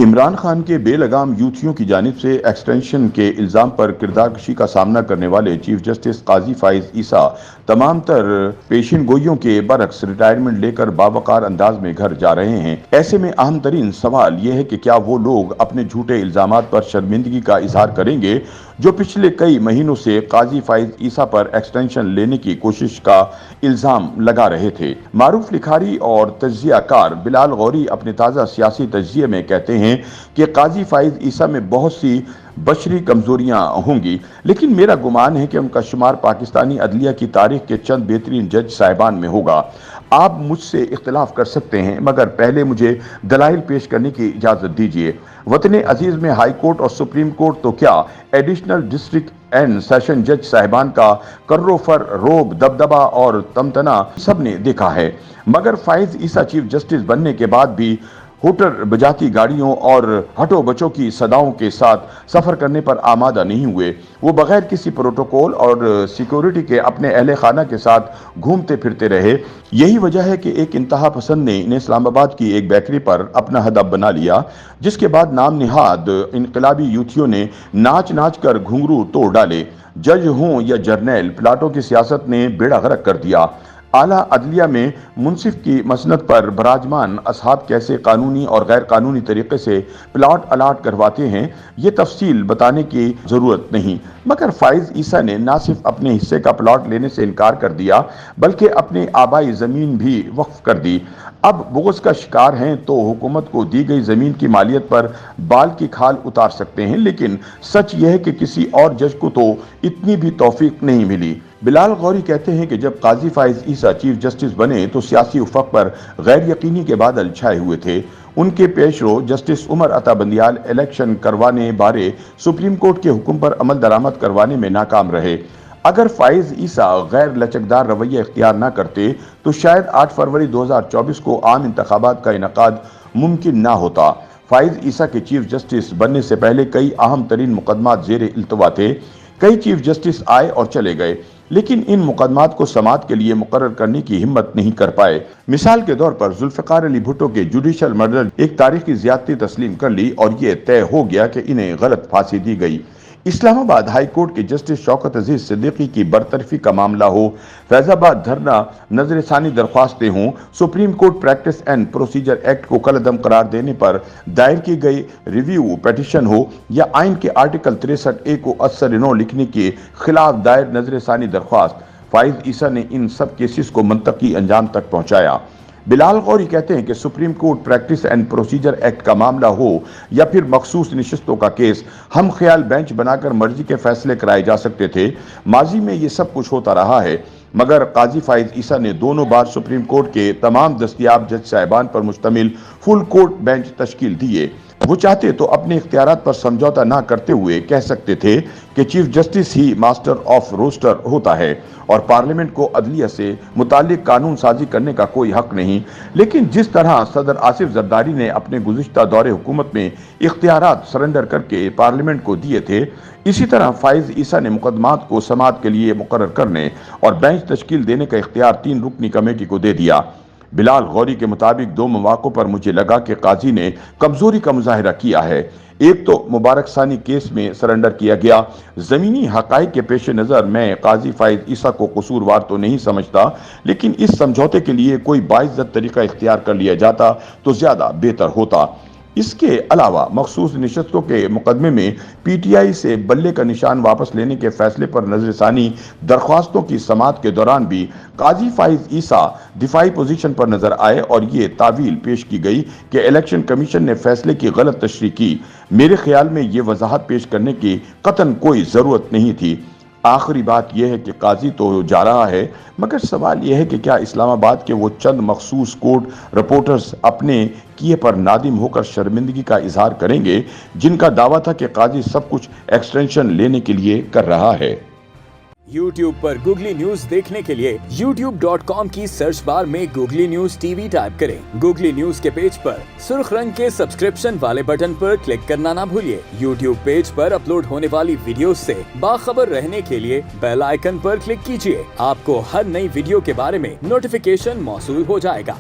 عمران خان کے بے لگام یوتھیوں کی جانب سے ایکسٹینشن کے الزام پر کردار کشی کا سامنا کرنے والے چیف جسٹس قاضی فائز عیسیٰ تمام تر پیشن گوئیوں کے برعکس ریٹائرمنٹ لے کر باوقار انداز میں گھر جا رہے ہیں۔ ایسے میں اہم ترین سوال یہ ہے کہ کیا وہ لوگ اپنے جھوٹے الزامات پر شرمندگی کا اظہار کریں گے جو پچھلے کئی مہینوں سے قاضی فائز عیسیٰ پر ایکسٹینشن لینے کی کوشش کا الزام لگا رہے تھے۔ معروف لکھاری اور تجزیہ کار بلال غوری اپنے تازہ سیاسی تجزیے میں کہتے ہیں کہ قاضی فائز عیسیٰ میں بہت سی بشری کمزوریاں ہوں گی، لیکن میرا گمان ہے کہ ان کا شمار پاکستانی عدلیہ کی تاریخ کے چند بہترین جج صاحبان میں ہوگا۔ آپ مجھ سے اختلاف کر سکتے ہیں، مگر پہلے مجھے دلائل پیش کرنے کی اجازت دیجیے۔ وطن عزیز میں ہائی کورٹ اور سپریم کورٹ تو کیا، ایڈیشنل ڈسٹرکٹ اینڈ سیشن جج صاحبان کا کرو فر روب، دبدبہ اور تمتنا سب نے دیکھا ہے، مگر فائز عیسیٰ چیف جسٹس بننے کے بعد بھی ہوٹر بجاتی گاڑیوں اور ہٹو بچوں کی صداؤں کے ساتھ سفر کرنے پر آمادہ نہیں ہوئے۔ وہ بغیر کسی پروٹوکول اور سیکیورٹی کے اپنے اہل خانہ کے ساتھ گھومتے پھرتے رہے۔ یہی وجہ ہے کہ ایک انتہا پسند نے انہیں اسلام آباد کی ایک بیکری پر اپنا ہدف بنا لیا، جس کے بعد نام نہاد انقلابی یوتھیوں نے ناچ ناچ کر گھنگرو توڑ ڈالے۔ جج ہوں یا جرنیل، پلاٹوں کی سیاست نے بیڑا غرق کر دیا۔ اعلیٰ عدلیہ میں منصف کی مسند پر براجمان اصحاب کیسے قانونی اور غیر قانونی طریقے سے پلاٹ الاٹ کرواتے ہیں، یہ تفصیل بتانے کی ضرورت نہیں، مگر فائز عیسیٰ نے نہ صرف اپنے حصے کا پلاٹ لینے سے انکار کر دیا بلکہ اپنے آبائی زمین بھی وقف کر دی۔ اب بغض کا شکار ہیں تو حکومت کو دی گئی زمین کی مالیت پر بال کی کھال اتار سکتے ہیں، لیکن سچ یہ ہے کہ کسی اور جج کو تو اتنی بھی توفیق نہیں ملی۔ بلال غوری کہتے ہیں کہ جب قاضی فائز عیسیٰ چیف جسٹس بنے تو سیاسی افق پر غیر یقینی کے بادل چھائے ہوئے تھے۔ ان کے پیش رو جسٹس عمر عطا بندیال الیکشن کروانے بارے سپریم کورٹ کے حکم پر عمل درآمد کروانے میں ناکام رہے۔ اگر فائز عیسیٰ غیر لچکدار رویہ اختیار نہ کرتے تو شاید 8 فروری 2024 کو عام انتخابات کا انعقاد ممکن نہ ہوتا۔ فائز عیسیٰ کے چیف جسٹس بننے سے پہلے کئی اہم ترین مقدمات زیر التوا تھے۔ کئی چیف جسٹس آئے اور چلے گئے، لیکن ان مقدمات کو سماعت کے لیے مقرر کرنے کی ہمت نہیں کر پائے۔ مثال کے طور پر ذوالفقار علی بھٹو کے جوڈیشل مرڈر ایک تاریخی زیادتی تسلیم کر لی اور یہ طے ہو گیا کہ انہیں غلط پھانسی دی گئی۔ اسلام آباد ہائی کورٹ کے جسٹس شوکت عزیز صدیقی کی برطرفی کا معاملہ ہو، فیض آباد دھرنا نظر ثانی درخواستیں ہوں، supreme court practice and procedure act کو کالعدم قرار دینے پر دائر کی گئی ریویو پیٹیشن ہو، یا آئین کے آرٹیکل 63A کو اثر نو لکھنے کے خلاف دائر نظر ثانی درخواست، فائز عیسیٰ نے ان سب کیسز کو منطقی انجام تک پہنچایا۔ بلال غوری کہتے ہیں کہ supreme court practice and procedure act کا معاملہ ہو یا پھر مخصوص نشستوں کا کیس، ہم خیال بینچ بنا کر مرضی کے فیصلے کرائے جا سکتے تھے۔ ماضی میں یہ سب کچھ ہوتا رہا ہے، مگر قاضی فائز عیسیٰ نے دونوں بار سپریم کورٹ کے تمام دستیاب جج صاحبان پر مشتمل فل کورٹ بینچ تشکیل دیے۔ وہ چاہتے تو اپنے اختیارات پر سمجھوتہ نہ کرتے ہوئے کہہ سکتے تھے کہ چیف جسٹس ہی ماسٹر آف روسٹر ہوتا ہے اور پارلیمنٹ کو عدلیہ سے متعلق قانون سازی کرنے کا کوئی حق نہیں، لیکن جس طرح صدر آصف زرداری نے اپنے گزشتہ دور حکومت میں اختیارات سرنڈر کر کے پارلیمنٹ کو دیے تھے، اسی طرح فائز عیسیٰ نے مقدمات کو سماعت کے لیے مقرر کرنے اور بینچ تشکیل دینے کا اختیار 3 رکنی کمیٹی کو دے دیا۔ بلال غوری کے مطابق 2 مواقع پر مجھے لگا کہ قاضی نے کمزوری کا مظاہرہ کیا ہے۔ ایک تو مبارک ثانی کیس میں سرنڈر کیا گیا۔ زمینی حقائق کے پیش نظر میں قاضی فائز عیسیٰ کو قصوروار تو نہیں سمجھتا، لیکن اس سمجھوتے کے لیے کوئی باعزت طریقہ اختیار کر لیا جاتا تو زیادہ بہتر ہوتا۔ اس کے علاوہ مخصوص نشستوں کے مقدمے میں پی ٹی آئی سے بلے کا نشان واپس لینے کے فیصلے پر نظر ثانی درخواستوں کی سماعت کے دوران بھی قاضی فائز عیسیٰ دفاعی پوزیشن پر نظر آئے اور یہ تعویل پیش کی گئی کہ الیکشن کمیشن نے فیصلے کی غلط تشریح کی۔ میرے خیال میں یہ وضاحت پیش کرنے کی قطعاً کوئی ضرورت نہیں تھی۔ آخری بات یہ ہے کہ قاضی تو جا رہا ہے، مگر سوال یہ ہے کہ کیا اسلام آباد کے وہ چند مخصوص کورٹ رپورٹرز اپنے کیے پر نادم ہو کر شرمندگی کا اظہار کریں گے، جن کا دعویٰ تھا کہ قاضی سب کچھ ایکسٹینشن لینے کے لیے کر رہا ہے۔ YouTube پر گوگلی نیوز دیکھنے کے لیے youtube.com کی سرچ بار میں googly news T V type کریں۔ گوگلی نیوز کے پیج پر سرخ رنگ کے سبسکرپشن والے بٹن پر کلک کرنا نہ بھولیے۔ YouTube پیج پر اپلوڈ ہونے والی ویڈیوز سے باخبر رہنے کے لیے بیل آئیکن پر کلک کیجیے۔ آپ کو ہر نئی ویڈیو کے بارے میں نوٹیفیکیشن موصول ہو جائے گا۔